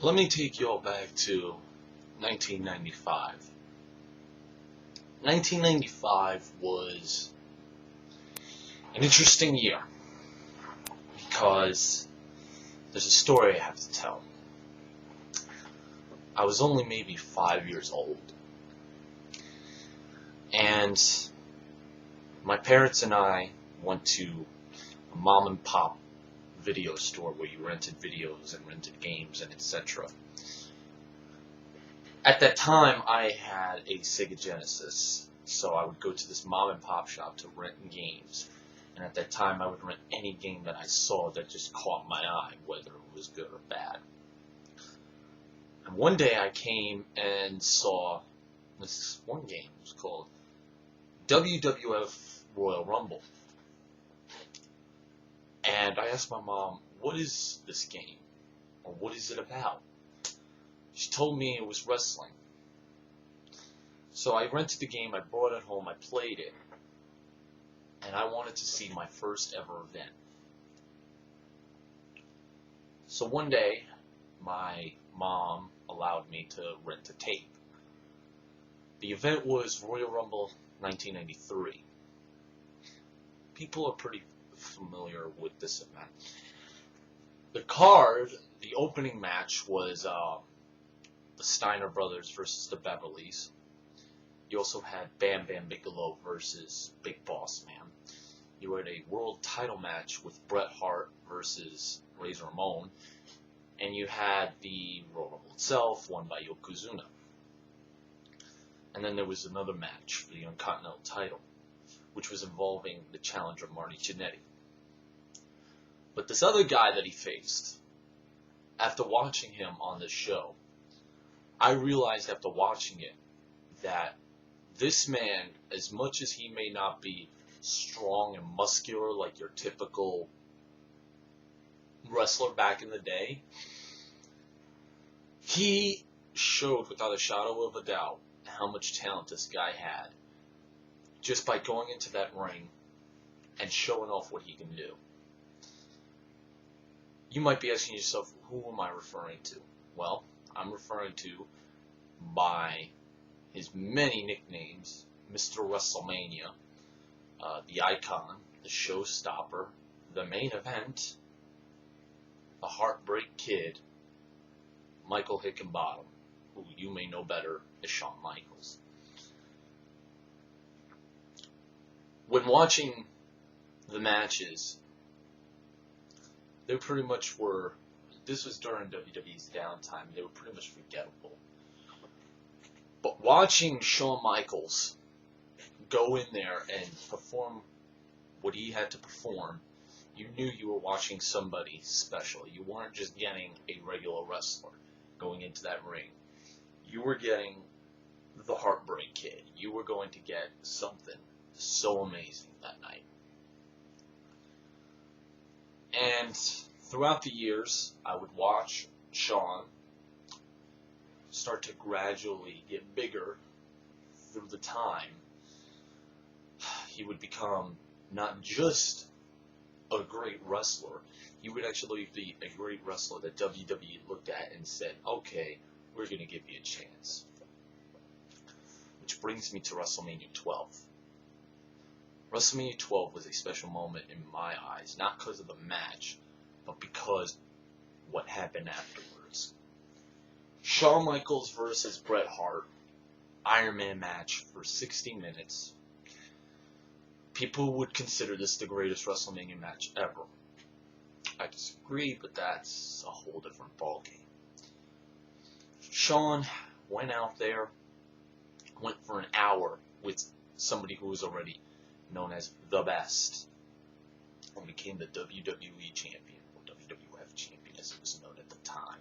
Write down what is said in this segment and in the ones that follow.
Let me take you all back to 1995. 1995 was an interesting year because there's a story I have to tell. I was only maybe 5 years old, and my parents and I went to a mom and pop video store where you rented videos and rented games and etc. At that time, I had a Sega Genesis, so I would go to this mom and pop shop to rent games. And at that time, I would rent any game that I saw that just caught my eye, whether it was good or bad. And one day I came and saw this one game. It was called WWF Royal Rumble. And I asked my mom, what is this game? Or what is it about? She told me it was wrestling. So I rented the game, I brought it home, I played it, and I wanted to see my first ever event. So one day, my mom allowed me to rent a tape. The event was Royal Rumble 1993. People are pretty familiar with this event. The card, the opening match was the Steiner brothers versus the Beverleys. You also had Bam Bam Bigelow versus Big Boss Man. You had a world title match with Bret Hart versus Razor Ramon. And you had the Royal Rumble itself, won by Yokozuna. And then there was another match for the Intercontinental title, which was involving the challenger Marty Jannetty. But this other guy that he faced, after watching him on this show, I realized after watching it that this man, as much as he may not be strong and muscular like your typical wrestler back in the day, he showed without a shadow of a doubt how much talent this guy had just by going into that ring and showing off what he can do. You might be asking yourself, who am I referring to? Well, I'm referring to, by his many nicknames, Mr. Wrestlemania, the Icon, the Showstopper, the Main Event, the Heartbreak Kid, Michael Hickenbottom, who you may know better as Shawn Michaels. When watching the matches, they pretty much were, this was during WWE's downtime, they were pretty much forgettable. But watching Shawn Michaels go in there and perform what he had to perform, you knew you were watching somebody special. You weren't just getting a regular wrestler going into that ring. You were getting the Heartbreak Kid. You were going to get something so amazing that night. And throughout the years, I would watch Shawn start to gradually get bigger through the time. He would become not just a great wrestler, he would actually be a great wrestler that WWE looked at and said, okay, we're going to give you a chance. Which brings me to WrestleMania 12. WrestleMania 12 was a special moment in my eyes, not because of the match, but because what happened afterwards. Shawn Michaels versus Bret Hart, Iron Man match for 60 minutes. People would consider this the greatest WrestleMania match ever. I disagree, but that's a whole different ballgame. Shawn went out there, went for an hour with somebody who was already known as the best, and became the WWE champion, or WWF champion as it was known at the time.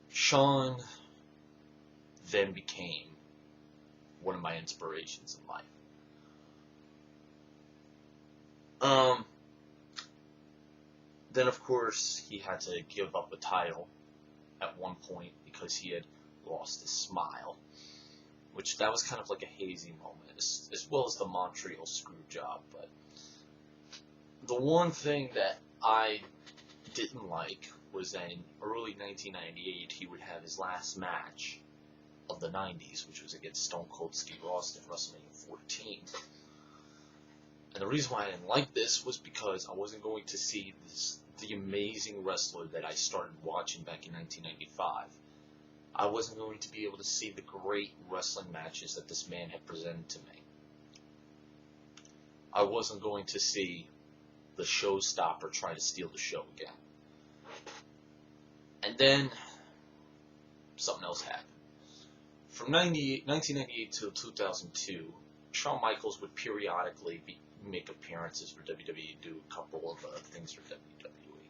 Shawn then became one of my inspirations in life. Then of course he had to give up a title at one point because he had lost his smile, which that was kind of like a hazy moment, as well as the Montreal screw job. But the one thing that I didn't like was that in early 1998 he would have his last match of the 90s, which was against Stone Cold Steve Austin at WrestleMania 14. And the reason why I didn't like this was because I wasn't going to see the amazing wrestler that I started watching back in 1995. I wasn't going to be able to see the great wrestling matches that this man had presented to me. I wasn't going to see the showstopper try to steal the show again. And then something else happened. From 1998 to 2002, Shawn Michaels would periodically make appearances for WWE, do a couple of things for WWE.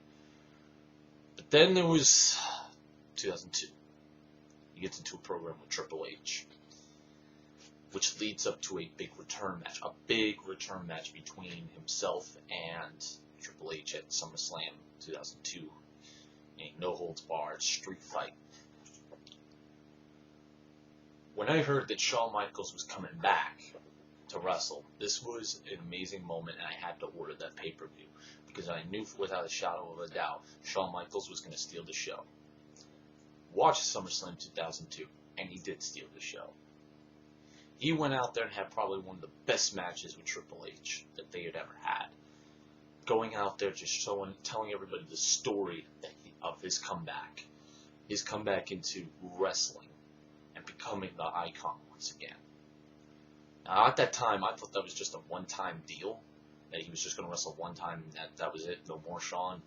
But then there was 2002. He gets into a program with Triple H, which leads up to a big return match between himself and Triple H at SummerSlam 2002. A no-holds-barred street fight. When I heard that Shawn Michaels was coming back to wrestle, this was an amazing moment, and I had to order that pay-per-view because I knew without a shadow of a doubt Shawn Michaels was going to steal the show. Watched SummerSlam 2002, and he did steal the show. He went out there and had probably one of the best matches with Triple H that they had ever had. Going out there just telling everybody the story of his comeback into wrestling and becoming the icon once again. Now, at that time, I thought that was just a one-time deal, that he was just going to wrestle one time and that was it, no more Shawn.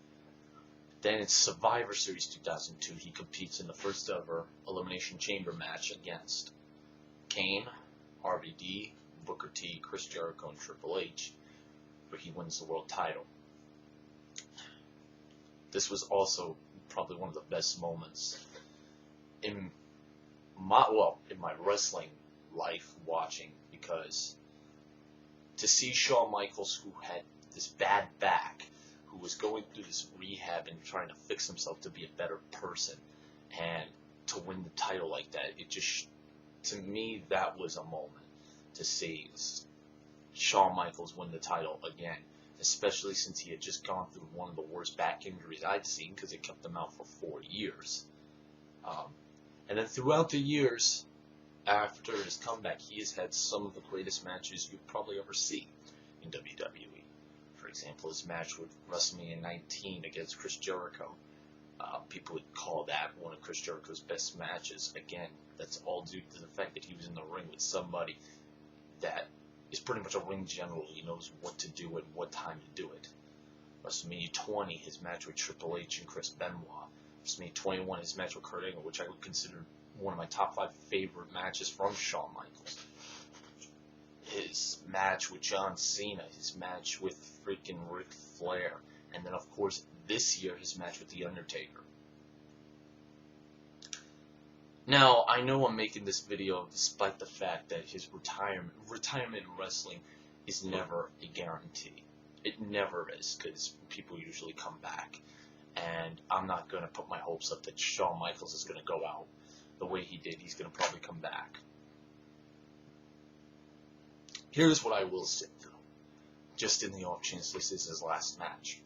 Then in Survivor Series 2002, he competes in the first ever Elimination Chamber match against Kane, RVD, Booker T, Chris Jericho, and Triple H, where he wins the world title. This was also probably one of the best moments in my wrestling life watching, because to see Shawn Michaels, who had this bad back, who was going through this rehab and trying to fix himself to be a better person, and to win the title like that, it just, to me, that was a moment to see Shawn Michaels win the title again, especially since he had just gone through one of the worst back injuries I'd seen, because it kept him out for 4 years. And then throughout the years after his comeback, he has had some of the greatest matches you'll probably ever see in WWE. For example, his match with WrestleMania 19 against Chris Jericho. People would call that one of Chris Jericho's best matches. Again, that's all due to the fact that he was in the ring with somebody that is pretty much a ring general. He knows what to do and what time to do it. WrestleMania 20, his match with Triple H and Chris Benoit. WrestleMania 21, his match with Kurt Angle, which I would consider one of my top 5 favorite matches from Shawn Michaels. His match with John Cena, his match with freaking Ric Flair, and then of course this year his match with The Undertaker. Now, I know I'm making this video despite the fact that his retirement in wrestling is never a guarantee. It never is, because people usually come back. And I'm not going to put my hopes up that Shawn Michaels is going to go out the way he did. He's going to probably come back. Here's what I will say, though. Just in the off chance this is his last match.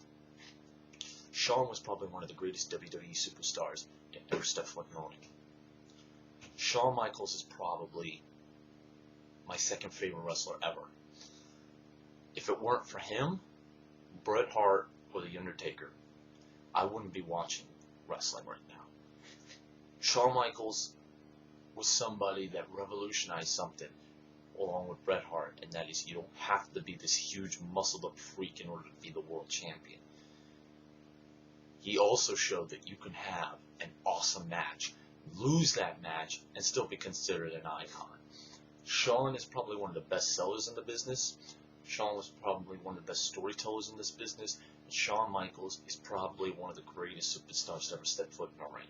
Shawn was probably one of the greatest WWE superstars to ever step foot in the ring. Shawn Michaels is probably my second favorite wrestler ever. If it weren't for him, Bret Hart, or The Undertaker, I wouldn't be watching wrestling right now. Shawn Michaels was somebody that revolutionized something along with Bret Hart, and that is you don't have to be this huge muscled up freak in order to be the world champion. He also showed that you can have an awesome match, lose that match, and still be considered an icon. Shawn is probably one of the best sellers in the business. Shawn was probably one of the best storytellers in this business. And Shawn Michaels is probably one of the greatest superstars to ever step foot in a ring.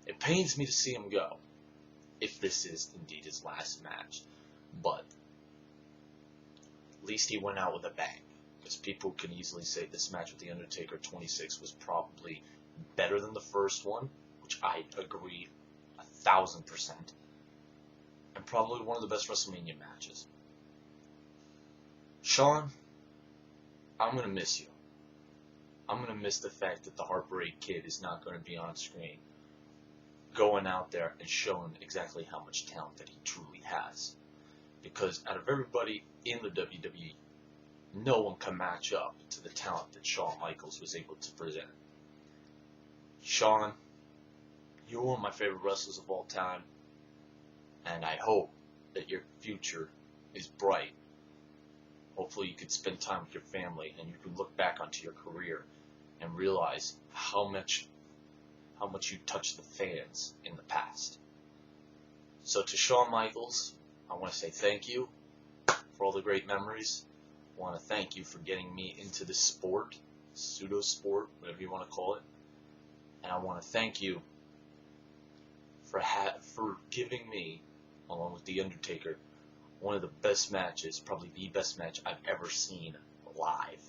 It pains me to see him go, if this is indeed his last match. But at least he went out with a bang. Because people can easily say this match with The Undertaker 26 was probably better than the first one, which I agree 1,000%. And probably one of the best WrestleMania matches. Shawn, I'm going to miss you. I'm going to miss the fact that the Heartbreak Kid is not going to be on screen, going out there and showing exactly how much talent that he truly has. Because out of everybody in the WWE, no one can match up to the talent that Shawn Michaels was able to present. Shawn, you're one of my favorite wrestlers of all time, and I hope that your future is bright. Hopefully you could spend time with your family and you can look back onto your career and realize how much you touched the fans in the past. So to Shawn Michaels, I want to say thank you for all the great memories. I want to thank you for getting me into this sport, pseudo-sport, whatever you want to call it. And I want to thank you for giving me, along with The Undertaker, one of the best matches, probably the best match I've ever seen live,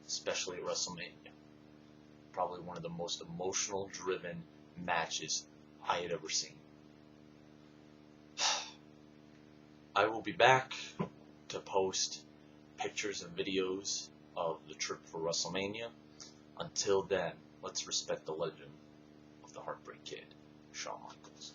especially at WrestleMania. Probably one of the most emotional driven matches I had ever seen. I will be back to post pictures and videos of the trip for WrestleMania. Until then, let's respect the legend of the Heartbreak Kid, Shawn Michaels.